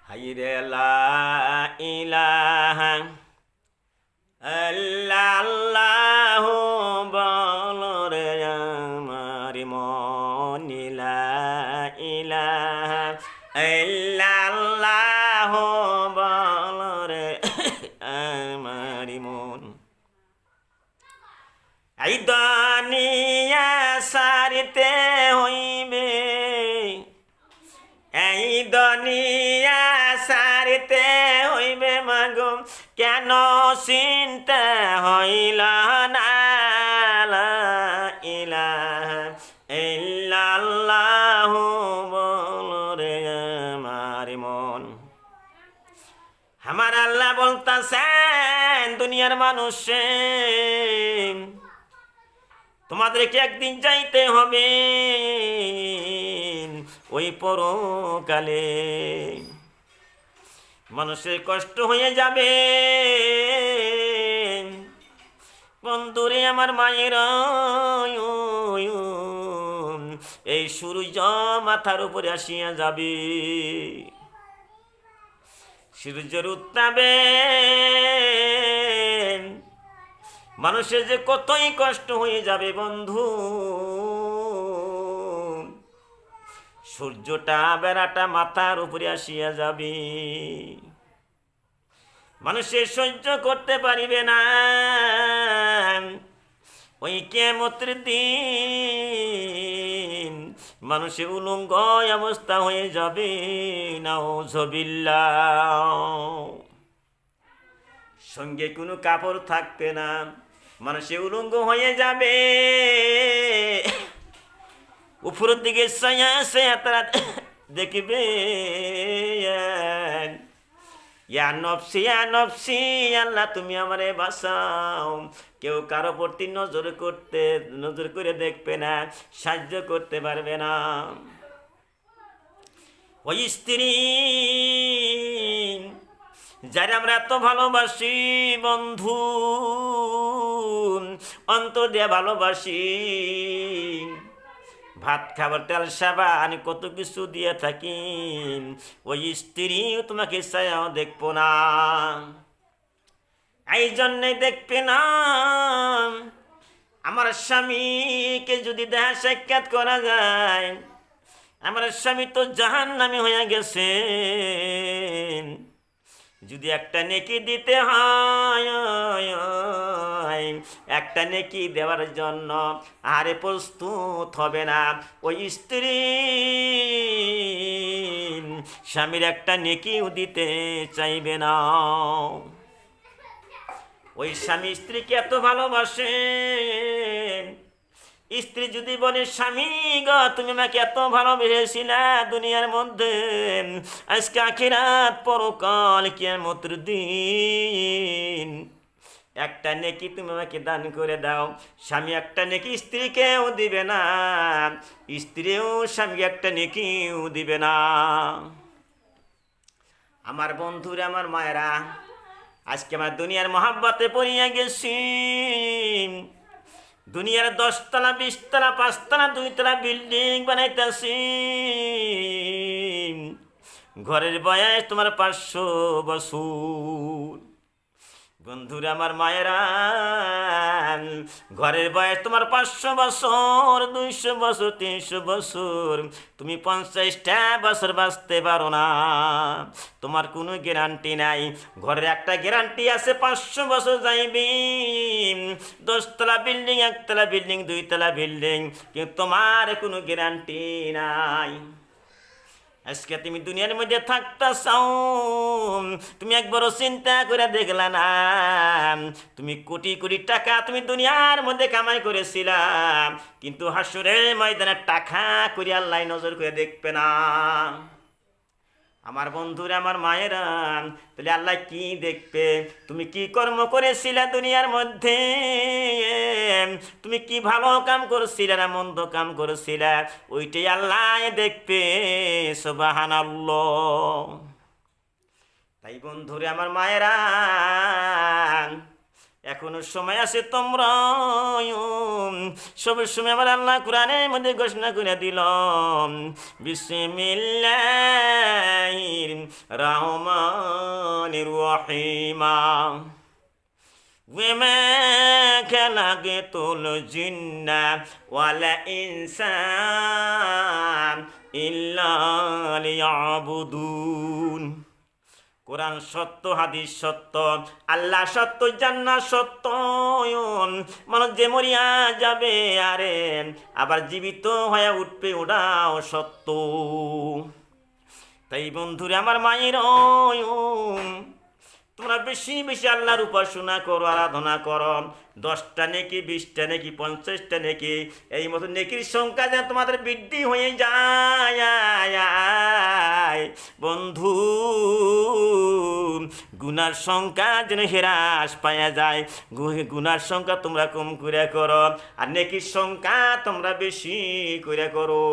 হাইরে লা ইলাহা আল্লাহু বলরে আমার মন লা ইলাহা আল্লাহু বলরে আমার মন এই দুনিয়া সারিতে হইবে এই দুনিয়া সারিতে হইবে মাগো কেন চিন্তা হইল না লা ইলাহা ইল্লাল্লাহু বলরে আমার মন আমার আল্লাহ বলতাছেন দুনিয়ার মানুষে তোমাদেরকে একদিন যাইতে হবে ওই পরকালে মানুষের কষ্ট হয়ে যাবে বন্ধুরে আমার মায়ের এই সূর্য মাথার উপরে আসিয়া যাবে সূর্যের উত্তাপে মানুষের যে কতই কষ্ট হয়ে যাবে বন্ধু সূর্যটা বেড়াটা মাথার উপরে আসিয়া যাবে মানুষের সহ্য করতে পারিবে না ওই কিয়ামতের দিন মানুষের উলঙ্গ অবস্থা হয়ে যাবে নাউযুবিল্লাহ সঙ্গে কোনো কাপড় থাকবে না মানুষের উলঙ্গ হয়ে যাবে উপরের দিকে তারা দেখবে ইয়া নফসি আল্লাহ তুমি আমারে বাঁচাও কেউ কারো প্রতি নজর করে দেখবে না সাহায্য করতে পারবে না ওই স্ত্রী যারা আমরা এত ভালোবাসি বন্ধু অন্তর দিয়ে ভালোবাসি ভাত খাবার তেল সাবান কত কিছু দিয়ে থাকি ওই স্ত্রী তোমাকে ছায়াও দেখবো না এই জন্যে দেখবে না আমার স্বামীকে যদি দেখা সাক্ষাৎ করা যায় আমার স্বামী তো জাহান্নামী হয়ে গেছে যদি একটা নেকি দিতে হয় একটা নেকি দেওয়ার জন্য আরে প্রস্তুত হবে না ওই স্ত্রী স্বামীর একটা নেকিও দিতে চাইবে না ওই স্বামী স্ত্রীকে এত ভালোবাসে স্ত্রী যদি বলে স্বামী গো তুমি আমাকে এত ভালোবেসেছিলা দুনিয়ার মধ্যে আজকে আখিরাত পরকাল কিয়ামতের দিন একটা নেকি তুমি আমাকে দান করে দাও স্বামী একটা নেকি স্ত্রীকেও দিবে না স্ত্রীও স্বামীকে একটা নেকিও দিবে না আমার বন্ধুরা আমার মায়েরা আজকে আমার দুনিয়ার মহাব্বতে পড়িয়া গেছি দুনিয়ার 10 তলা 20 তলা 5 তলা 2 তলা বিল্ডিং বানাইতেছি ঘরের বয়স তোমার 500 বছর বন্ধুরা আমার মায়েরা ঘরের বয়স তোমার 500 বছর 200 বছর 300 বছর তুমি 50টা বছর বাঁচতে পারো না তোমার কোনো গ্যারান্টি নাই ঘরের একটা গ্যারান্টি আছে 500 বছর যাইবি 10 তলা বিল্ডিং 1 তলা বিল্ডিং 2 তলা বিল্ডিং কিন্তু তোমার কোনো গ্যারান্টি নাই আজকে তুমি দুনিয়ার মধ্যে থাকতেছাও তুমি একবারও চিন্তা করে দেখলা না তুমি কোটি কোটি টাকা তুমি দুনিয়ার মধ্যে কামাই করেছিলা কিন্তু হাসরের ময়দানে টাকা করে আল্লাহ নজর করে দেখবে না আমার বন্ধুরা আমার মায়েরা তাহলে আল্লাহ কি দেখবে তুমি কি কর্ম করেছিলে দুনিয়ার মধ্যে তুমি কি ভালো কাম করছিলে না মন্দ কাম করেছিলে ওইটাই আল্লাহ দেখবে সুবহানাল্লাহ তাই বন্ধুরা আমার মায়েরা এখনো সময় আছে তোমরা সব সময় আমার আল্লাহ কোরআনের মধ্যে ঘোষণা করে দিল বিসমিল্লাহির রহমানির রহিমা। وما خلقت الجن والإنس إلا ليعبدون। কোরআন সত্য, হাদিস সত্য, আল্লাহ সত্য, জান্নাত সত্য, মানুষ যে মরিয়া যাবে আরে আবার জীবিত হয়ে উঠবে ওটাও সত্য। তাই বন্ধুরে আমার মায়ের, তোমরা বেশি বেশি আল্লাহর উপাসনা করো, আরাধনা করো। 10টা নেকি, 20টা নেকি, 50টা নেকি, এই মতো নেকির সংখ্যা যেন তোমাদের বৃদ্ধি হয়ে যায় বন্ধু। গুনার সংখ্যা যেন হ্রাস পাওয়া যায়। গুনার সংখ্যা তোমরা কম করে করো, আর নেকির সংখ্যা তোমরা বেশি করে করো।